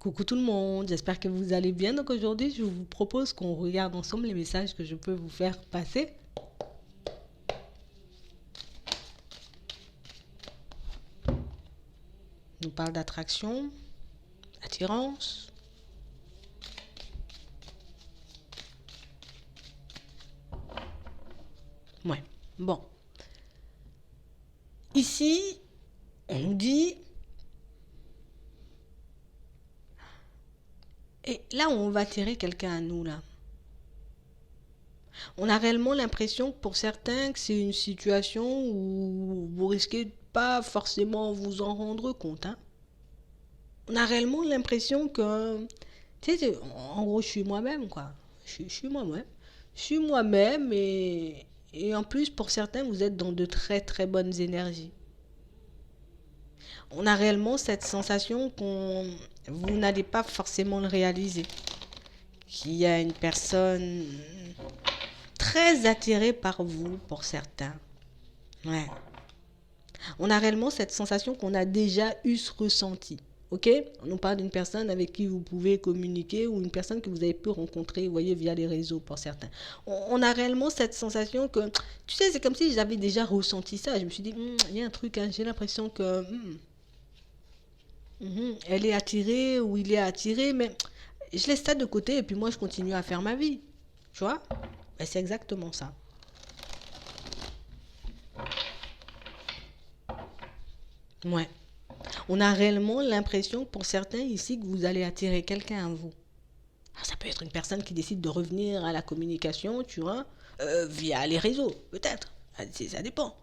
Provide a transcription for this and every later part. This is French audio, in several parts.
Coucou tout le monde, j'espère que vous allez bien. Donc aujourd'hui, je vous propose qu'on regarde ensemble les messages que je peux vous faire passer. On parle d'attraction, attirance. Ouais, bon. Ici, on nous dit... Et là où on va attirer quelqu'un à nous, là, on a réellement l'impression que pour certains que c'est une situation où vous risquez de pas forcément vous en rendre compte, hein. On a réellement l'impression que, tu sais, en gros, je suis moi-même, quoi. Je suis moi-même. Je suis moi-même et en plus, pour certains, vous êtes dans de très très bonnes énergies. On a réellement cette sensation qu'on, vous n'allez pas forcément le réaliser. Qu'il y a une personne très attirée par vous, pour certains. Ouais. On a réellement cette sensation qu'on a déjà eu ce ressenti. Ok? On nous parle d'une personne avec qui vous pouvez communiquer ou une personne que vous avez pu rencontrer, vous voyez, via les réseaux pour certains. On a réellement cette sensation que, tu sais, c'est comme si j'avais déjà ressenti ça. Je me suis dit, il y a un truc, hein, j'ai l'impression que elle est attirée ou il est attiré, mais je laisse ça de côté et puis moi je continue à faire ma vie. Tu vois? Ben, c'est exactement ça. Ouais. On a réellement l'impression, pour certains ici, que vous allez attirer quelqu'un à vous. Ah, ça peut être une personne qui décide de revenir à la communication, tu vois, via les réseaux, peut-être. Ah, ça dépend.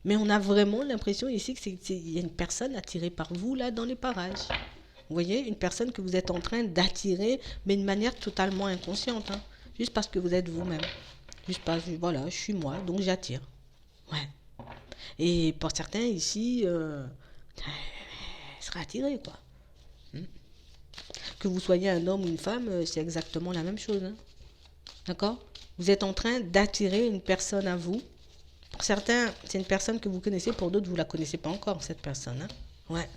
Mais on a vraiment l'impression ici que y a une personne attirée par vous, là, dans les parages. Vous voyez, une personne que vous êtes en train d'attirer, mais de manière totalement inconsciente, hein. Juste parce que vous êtes vous-même. Juste parce que, voilà, je suis moi, donc j'attire. Ouais. Et pour certains ici, sera attiré, quoi. Que vous soyez un homme ou une femme, c'est exactement la même chose, hein. D'accord? Vous êtes en train d'attirer une personne à vous. Pour certains, c'est une personne que vous connaissez, pour d'autres, vous ne la connaissez pas encore, cette personne, hein. Ouais.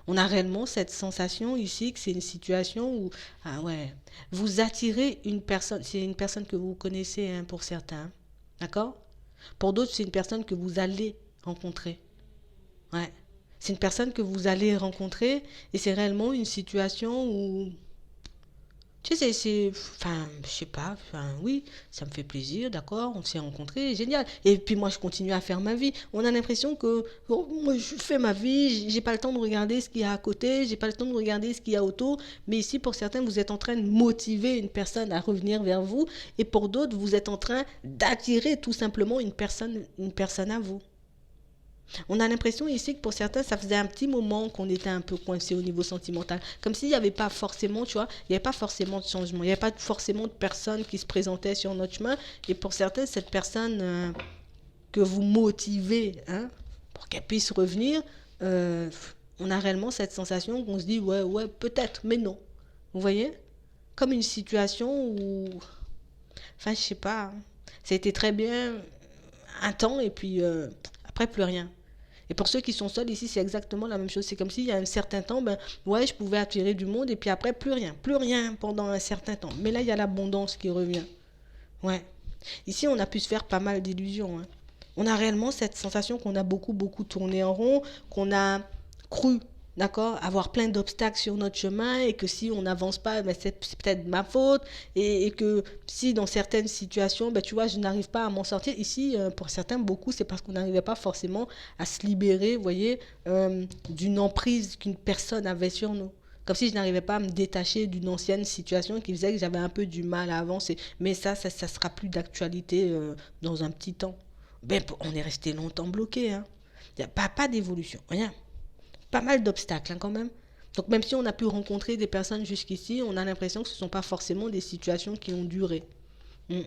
On a réellement cette sensation ici que c'est une situation où, ah ouais, vous attirez une personne, c'est une personne que vous connaissez, hein, pour certains. D'accord? Pour d'autres, c'est une personne que vous allez rencontrer. Ouais. C'est une personne que vous allez rencontrer et c'est réellement une situation où, tu sais, enfin, je sais pas, enfin, oui, ça me fait plaisir, d'accord, on s'est rencontrés, génial. Et puis moi, je continue à faire ma vie. On a l'impression que, oh, moi, je fais ma vie, j'ai pas le temps de regarder ce qu'il y a à côté, j'ai pas le temps de regarder ce qu'il y a autour. Mais ici, pour certains, vous êtes en train de motiver une personne à revenir vers vous et pour d'autres, vous êtes en train d'attirer tout simplement une personne à vous. On a l'impression ici que pour certains, ça faisait un petit moment qu'on était un peu coincé au niveau sentimental. Comme s'il n'y avait pas forcément, tu vois, il n'y avait pas forcément de changement. Il n'y avait pas forcément de personne qui se présentait sur notre chemin. Et pour certains, cette personne que vous motivez, hein, pour qu'elle puisse revenir, euh, on a réellement cette sensation qu'on se dit, ouais, ouais, peut-être, mais non. Vous voyez? Comme une situation où, enfin, je sais pas, hein, ça a été très bien un temps et puis après, plus rien. Et pour ceux qui sont seuls ici, c'est exactement la même chose. C'est comme s'il y a un certain temps, ben ouais, je pouvais attirer du monde et puis après, plus rien pendant un certain temps. Mais là, il y a l'abondance qui revient. Ouais. Ici, on a pu se faire pas mal d'illusions, hein. On a réellement cette sensation qu'on a beaucoup tourné en rond, qu'on a cru, d'accord, avoir plein d'obstacles sur notre chemin et que si on n'avance pas, ben c'est peut-être ma faute et que si dans certaines situations, ben tu vois, je n'arrive pas à m'en sortir. Ici, pour certains, beaucoup, c'est parce qu'on n'arrivait pas forcément à se libérer, vous voyez, d'une emprise qu'une personne avait sur nous. Comme si je n'arrivais pas à me détacher d'une ancienne situation qui faisait que j'avais un peu du mal à avancer. Mais ça sera plus d'actualité dans un petit temps. Ben, on est resté longtemps bloqué, hein. Il n'y a pas d'évolution, rien. Pas mal d'obstacles, hein, quand même. Donc même si on a pu rencontrer des personnes jusqu'ici, on a l'impression que ce ne sont pas forcément des situations qui ont duré. Mm.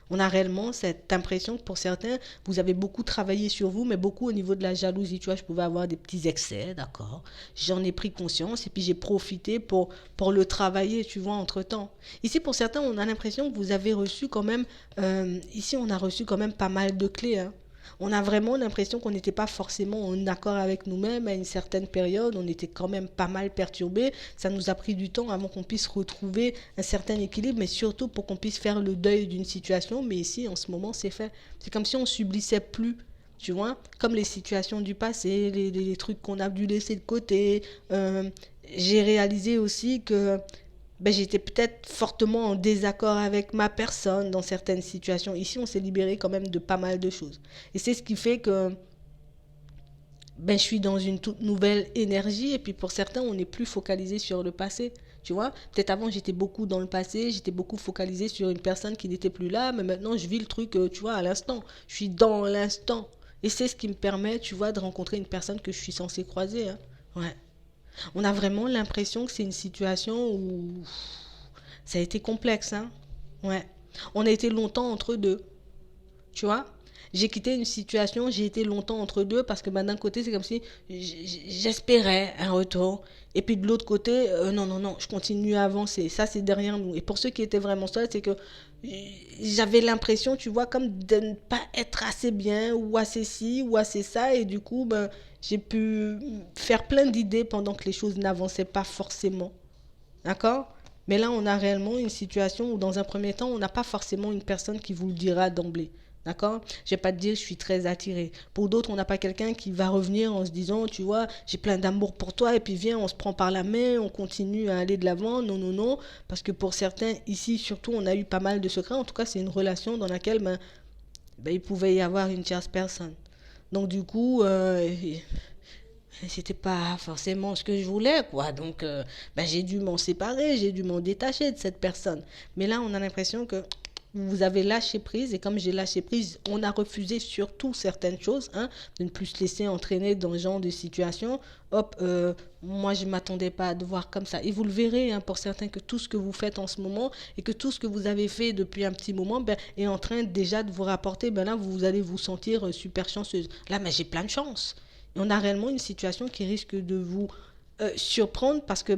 On a réellement cette impression que pour certains, vous avez beaucoup travaillé sur vous, mais beaucoup au niveau de la jalousie. Tu vois, je pouvais avoir des petits excès, d'accord. J'en ai pris conscience et puis j'ai profité pour le travailler, tu vois, entre-temps. Ici, pour certains, on a l'impression que vous avez reçu quand même, ici, on a reçu quand même pas mal de clés, hein. On a vraiment l'impression qu'on n'était pas forcément en accord avec nous-mêmes à une certaine période. On était quand même pas mal perturbés. Ça nous a pris du temps avant qu'on puisse retrouver un certain équilibre, mais surtout pour qu'on puisse faire le deuil d'une situation. Mais ici, en ce moment, c'est fait. C'est comme si on subissait plus. Tu vois, comme les situations du passé, les trucs qu'on a dû laisser de côté. J'ai réalisé aussi que j'étais peut-être fortement en désaccord avec ma personne dans certaines situations. Ici, on s'est libéré quand même de pas mal de choses. Et c'est ce qui fait que je suis dans une toute nouvelle énergie. Et puis pour certains, on n'est plus focalisé sur le passé. Tu vois, peut-être avant, j'étais beaucoup dans le passé, j'étais beaucoup focalisé sur une personne qui n'était plus là. Mais maintenant, je vis le truc, tu vois, à l'instant. Je suis dans l'instant. Et c'est ce qui me permet, tu vois, de rencontrer une personne que je suis censée croiser. Hein. Ouais. On a vraiment l'impression que c'est une situation où ça a été complexe, hein. Ouais. On a été longtemps entre deux, tu vois. J'ai quitté une situation, j'ai été longtemps entre deux parce que d'un côté, c'est comme si j'espérais un retour. Et puis de l'autre côté, non, non, non, je continue à avancer. Ça, c'est derrière nous. Et pour ceux qui étaient vraiment seuls, c'est que j'avais l'impression, tu vois, comme de ne pas être assez bien ou assez ci ou assez ça. Et du coup, j'ai pu faire plein d'idées pendant que les choses n'avançaient pas forcément. D'accord? Mais là, on a réellement une situation où, dans un premier temps, on n'a pas forcément une personne qui vous le dira d'emblée. D'accord? Je vais pas te dire, je suis très attirée. Pour d'autres, on n'a pas quelqu'un qui va revenir en se disant, tu vois, j'ai plein d'amour pour toi, et puis viens, on se prend par la main, on continue à aller de l'avant. Non, non, non. Parce que pour certains, ici, surtout, on a eu pas mal de secrets. En tout cas, c'est une relation dans laquelle il pouvait y avoir une tierce personne. Donc, du coup, c'était pas forcément ce que je voulais, quoi. Donc, j'ai dû m'en séparer, j'ai dû m'en détacher de cette personne. Mais là, on a l'impression que vous avez lâché prise, et comme j'ai lâché prise, on a refusé surtout certaines choses, hein, de ne plus se laisser entraîner dans ce genre de situation. Hop, moi, je ne m'attendais pas à devoir comme ça. Et vous le verrez, hein, pour certains, que tout ce que vous faites en ce moment, et que tout ce que vous avez fait depuis un petit moment, est en train déjà de vous rapporter, là, vous allez vous sentir super chanceuse. Là, mais j'ai plein de chance. On a réellement une situation qui risque de vous surprendre parce que,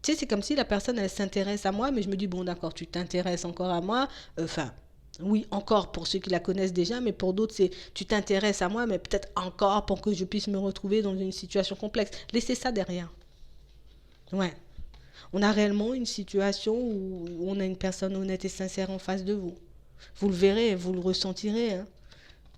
tu sais, c'est comme si la personne, elle s'intéresse à moi, mais je me dis, bon, d'accord, tu t'intéresses encore à moi. Enfin, oui, encore pour ceux qui la connaissent déjà, mais pour d'autres, c'est tu t'intéresses à moi, mais peut-être encore pour que je puisse me retrouver dans une situation complexe. Laissez ça derrière. Ouais. On a réellement une situation où on a une personne honnête et sincère en face de vous. Vous le verrez, vous le ressentirez, hein.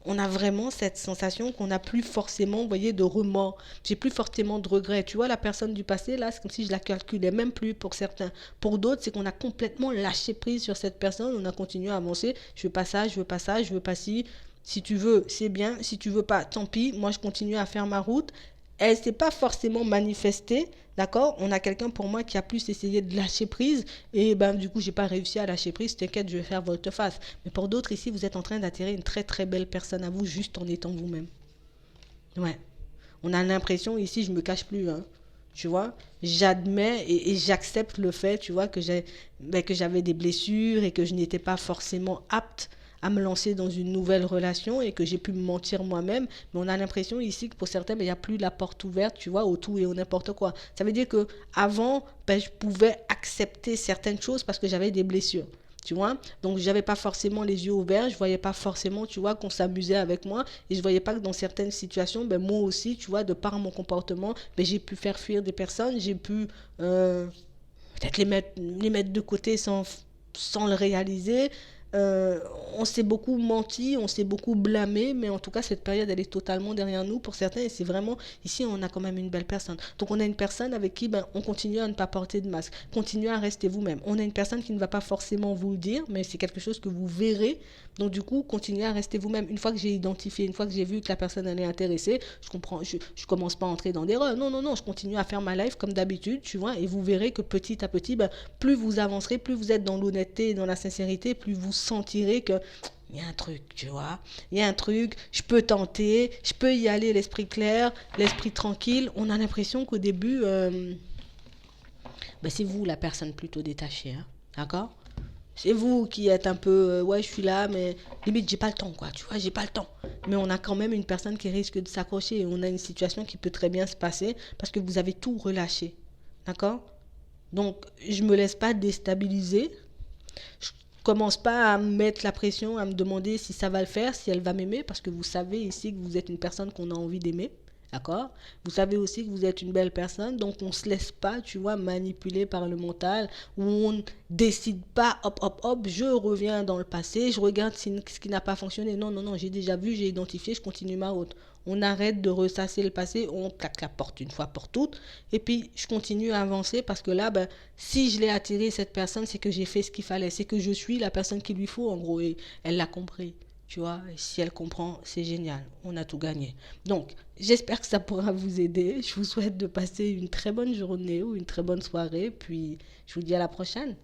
On a vraiment cette sensation qu'on n'a plus forcément, vous voyez, de remords. J'ai plus forcément de regrets. Tu vois, la personne du passé, là, c'est comme si je la calculais même plus pour certains. Pour d'autres, c'est qu'on a complètement lâché prise sur cette personne. On a continué à avancer. Je veux pas ça, je veux pas ça, je veux pas ci. Si tu veux, c'est bien. Si tu veux pas, tant pis. Moi, je continue à faire ma route. Elle s'est pas forcément manifestée, d'accord. On a quelqu'un pour moi qui a plus essayé de lâcher prise et du coup j'ai pas réussi à lâcher prise. T'inquiète, je vais faire volte-face. Mais pour d'autres ici, vous êtes en train d'attirer une très très belle personne à vous juste en étant vous-même. Ouais. On a l'impression ici, je me cache plus, hein. Tu vois, j'admets et j'accepte le fait, tu vois, que j'avais des blessures et que je n'étais pas forcément apte à me lancer dans une nouvelle relation et que j'ai pu me mentir moi-même. Mais on a l'impression ici que pour certains, il n'y a plus la porte ouverte, tu vois, au tout et au n'importe quoi. Ça veut dire que avant, je pouvais accepter certaines choses parce que j'avais des blessures. Tu vois, donc j'avais pas forcément les yeux ouverts, je voyais pas forcément, tu vois, qu'on s'amusait avec moi et je voyais pas que dans certaines situations, moi aussi, tu vois, de par mon comportement, j'ai pu faire fuir des personnes, j'ai pu peut-être les mettre de côté sans le réaliser. On s'est beaucoup menti, on s'est beaucoup blâmé, mais en tout cas, cette période, elle est totalement derrière nous pour certains. Et c'est vraiment, ici, on a quand même une belle personne. Donc, on a une personne avec qui on continue à ne pas porter de masque, continuez à rester vous-même. On a une personne qui ne va pas forcément vous le dire, mais c'est quelque chose que vous verrez. Donc, du coup, continuez à rester vous-même. Une fois que j'ai identifié, une fois que j'ai vu que la personne, elle est intéressée, je commence pas à entrer dans des rôles. Non, non, non, je continue à faire ma life comme d'habitude, tu vois, et vous verrez que petit à petit, plus vous avancerez, plus vous êtes dans l'honnêteté et dans la sincérité, plus vous sentirez que il y a un truc, tu vois, il y a un truc, je peux tenter, je peux y aller l'esprit clair, l'esprit tranquille. On a l'impression qu'au début, c'est vous la personne plutôt détachée, hein, d'accord. C'est vous qui êtes un peu, ouais, je suis là, mais limite, j'ai pas le temps, quoi, tu vois, j'ai pas le temps. Mais on a quand même une personne qui risque de s'accrocher et on a une situation qui peut très bien se passer parce que vous avez tout relâché, d'accord. Donc, je me laisse pas déstabiliser. Commence pas à me mettre la pression, à me demander si ça va le faire, si elle va m'aimer, parce que vous savez ici que vous êtes une personne qu'on a envie d'aimer. D'accord? Vous savez aussi que vous êtes une belle personne, donc on ne se laisse pas, tu vois, manipuler par le mental, où on ne décide pas, hop, hop, hop, je reviens dans le passé, je regarde ce qui n'a pas fonctionné. Non, non, non, j'ai déjà vu, j'ai identifié, je continue ma route. On arrête de ressasser le passé, on claque la porte une fois pour toutes, et puis je continue à avancer parce que là, ben, si je l'ai attiré, cette personne, c'est que j'ai fait ce qu'il fallait, c'est que je suis la personne qu'il lui faut, en gros, et elle l'a compris. Tu vois, et si elle comprend, c'est génial. On a tout gagné. Donc, j'espère que ça pourra vous aider. Je vous souhaite de passer une très bonne journée ou une très bonne soirée. Puis, je vous dis à la prochaine.